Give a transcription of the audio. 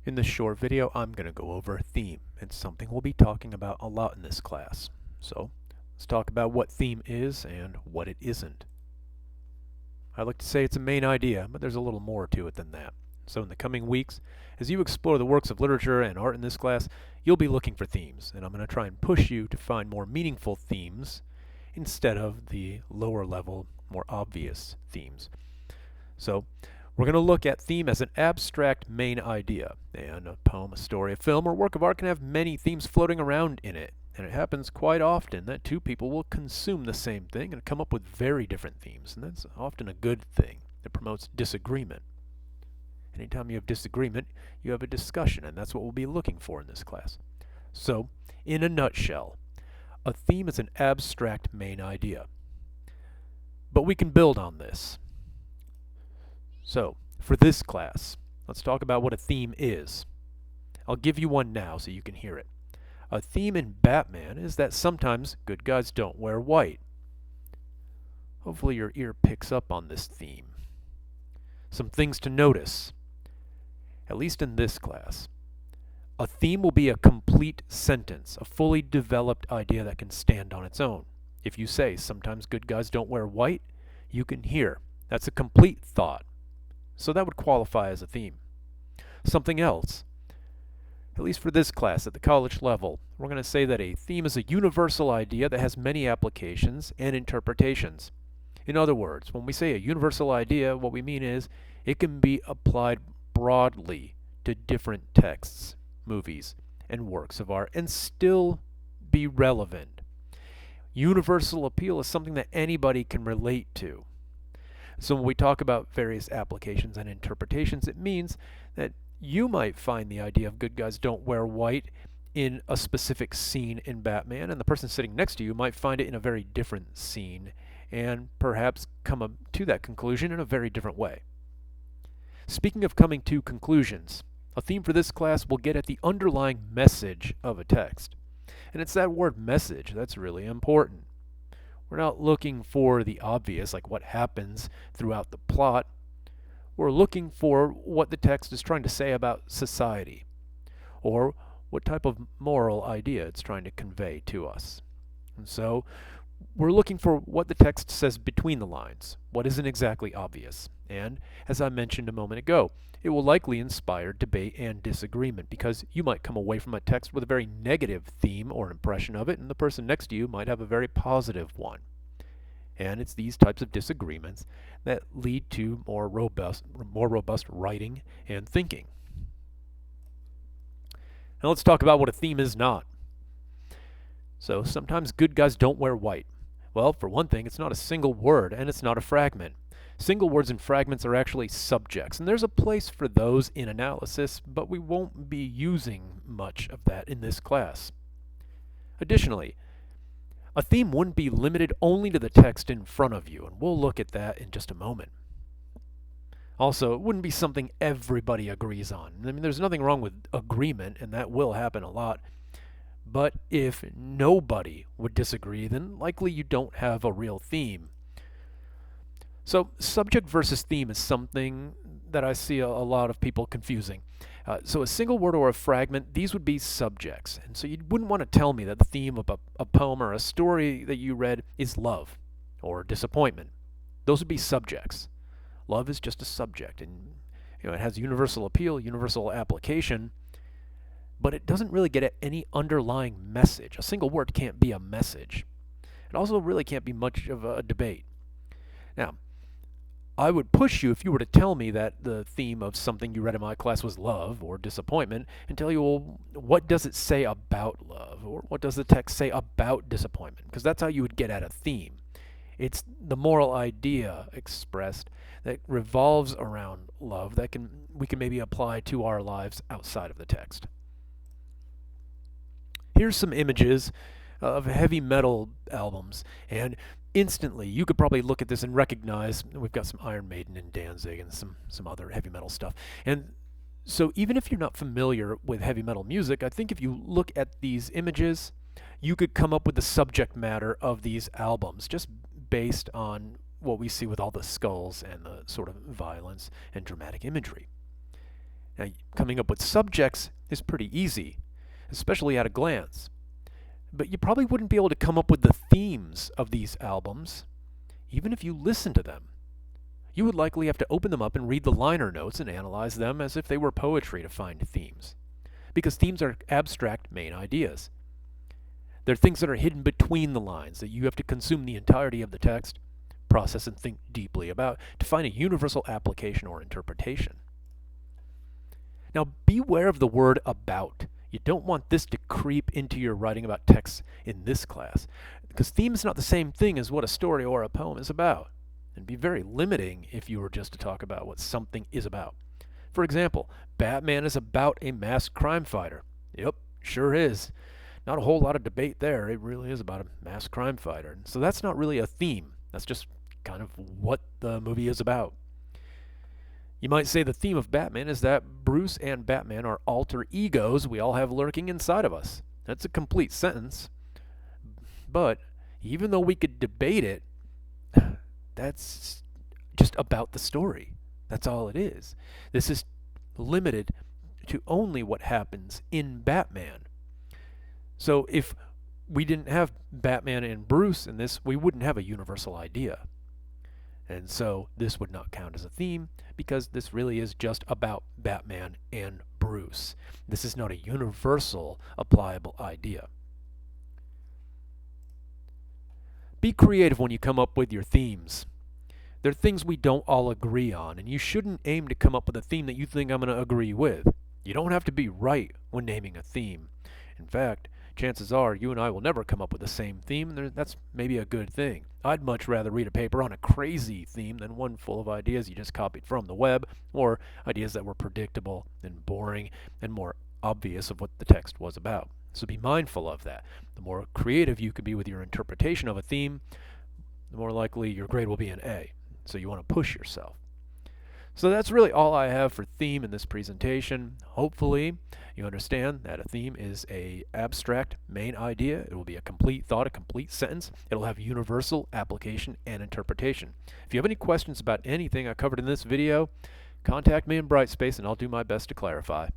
In this short video, I'm going to go over a theme. It's something we'll be talking about a lot in this class. So, let's talk about what theme is and what it isn't. I like to say it's a main idea, but there's a little more to it than that. So in the coming weeks, as you explore the works of literature and art in this class, you'll be looking for themes, and I'm going to try and push you to find more meaningful themes instead of the lower level, more obvious themes. So, we're going to look at theme as an abstract main idea, and a poem, a story, a film, or work of art can have many themes floating around in it. And it happens quite often that two people will consume the same thing and come up with very different themes, and that's often a good thing. It promotes disagreement. Anytime you have disagreement, you have a discussion, and that's what we'll be looking for in this class. So, in a nutshell, a theme is an abstract main idea. But we can build on this. So, for this class, let's talk about what a theme is. I'll give you one now so you can hear it. A theme in Batman is that sometimes good guys don't wear white. Hopefully your ear picks up on this theme. Some things to notice, at least in this class. A theme will be a complete sentence, a fully developed idea that can stand on its own. If you say, sometimes good guys don't wear white, you can hear. That's a complete thought. So that would qualify as a theme. Something else, at least for this class at the college level, we're going to say that a theme is a universal idea that has many applications and interpretations. In other words, when we say a universal idea, what we mean is it can be applied broadly to different texts, movies, and works of art and still be relevant. Universal appeal is something that anybody can relate to. So when we talk about various applications and interpretations, it means that you might find the idea of good guys don't wear white in a specific scene in Batman, and the person sitting next to you might find it in a very different scene and perhaps come up to that conclusion in a very different way. Speaking of coming to conclusions, a theme for this class will get at the underlying message of a text. And it's that word message that's really important. We're not looking for the obvious, like what happens throughout the plot. We're looking for what the text is trying to say about society, or what type of moral idea it's trying to convey to us. And so, we're looking for what the text says between the lines, what isn't exactly obvious. And, as I mentioned a moment ago, it will likely inspire debate and disagreement, because you might come away from a text with a very negative theme or impression of it, and the person next to you might have a very positive one. And it's these types of disagreements that lead to more robust writing and thinking. Now let's talk about what a theme is not. So sometimes good guys don't wear white. Well, for one thing, it's not a single word and it's not a fragment. Single words and fragments are actually subjects, and there's a place for those in analysis, but we won't be using much of that in this class. Additionally, a theme wouldn't be limited only to the text in front of you, and we'll look at that in just a moment. Also, it wouldn't be something everybody agrees on. I mean, there's nothing wrong with agreement, and that will happen a lot. But if nobody would disagree, then likely you don't have a real theme. So, subject versus theme is something that I see a lot of people confusing. So a single word or a fragment, these would be subjects. And so you wouldn't want to tell me that the theme of a poem or a story that you read is love or disappointment. Those would be subjects. Love is just a subject, and it has universal appeal, universal application, but it doesn't really get at any underlying message. A single word can't be a message. It also really can't be much of a debate. Now, I would push you if you were to tell me that the theme of something you read in my class was love or disappointment, and tell you, well, what does it say about love? Or what does the text say about disappointment? Because that's how you would get at a theme. It's the moral idea expressed that revolves around love that we can maybe apply to our lives outside of the text. Here's some images of heavy metal albums, and instantly you could probably look at this and recognize we've got some Iron Maiden and Danzig and some other heavy metal stuff. And so even if you're not familiar with heavy metal music, I think if you look at these images, you could come up with the subject matter of these albums just based on what we see with all the skulls and the sort of violence and dramatic imagery. Now, coming up with subjects is pretty easy, especially at a glance. But you probably wouldn't be able to come up with the themes of these albums, even if you listen to them. You would likely have to open them up and read the liner notes and analyze them as if they were poetry to find themes. Because themes are abstract main ideas. They're things that are hidden between the lines that you have to consume the entirety of the text, process and think deeply about to find a universal application or interpretation. Now, beware of the word about. You don't want this to creep into your writing about texts in this class, because theme is not the same thing as what a story or a poem is about, and be very limiting if you were just to talk about what something is about. For example, Batman is about a masked crime fighter. Yep, sure is. Not a whole lot of debate there. It really is about a masked crime fighter. So that's not really a theme. That's just kind of what the movie is about. You might say the theme of Batman is that Bruce and Batman are alter egos we all have lurking inside of us. That's a complete sentence. But even though we could debate it, that's just about the story. That's all it is. This is limited to only what happens in Batman. So if we didn't have Batman and Bruce in this, we wouldn't have a universal idea. And so this would not count as a theme because this really is just about Batman and Bruce. This is not a universal applicable idea. Be creative when you come up with your themes. They're things we don't all agree on, and you shouldn't aim to come up with a theme that you think I'm going to agree with. You don't have to be right when naming a theme. In fact, chances are you and I will never come up with the same theme, and that's maybe a good thing. I'd much rather read a paper on a crazy theme than one full of ideas you just copied from the web, or ideas that were predictable and boring and more obvious of what the text was about. So be mindful of that. The more creative you can be with your interpretation of a theme, the more likely your grade will be an A. So you want to push yourself. So that's really all I have for theme in this presentation. Hopefully you understand that a theme is an abstract main idea. It will be a complete thought, a complete sentence. It'll have universal application and interpretation. If you have any questions about anything I covered in this video, contact me in Brightspace and I'll do my best to clarify.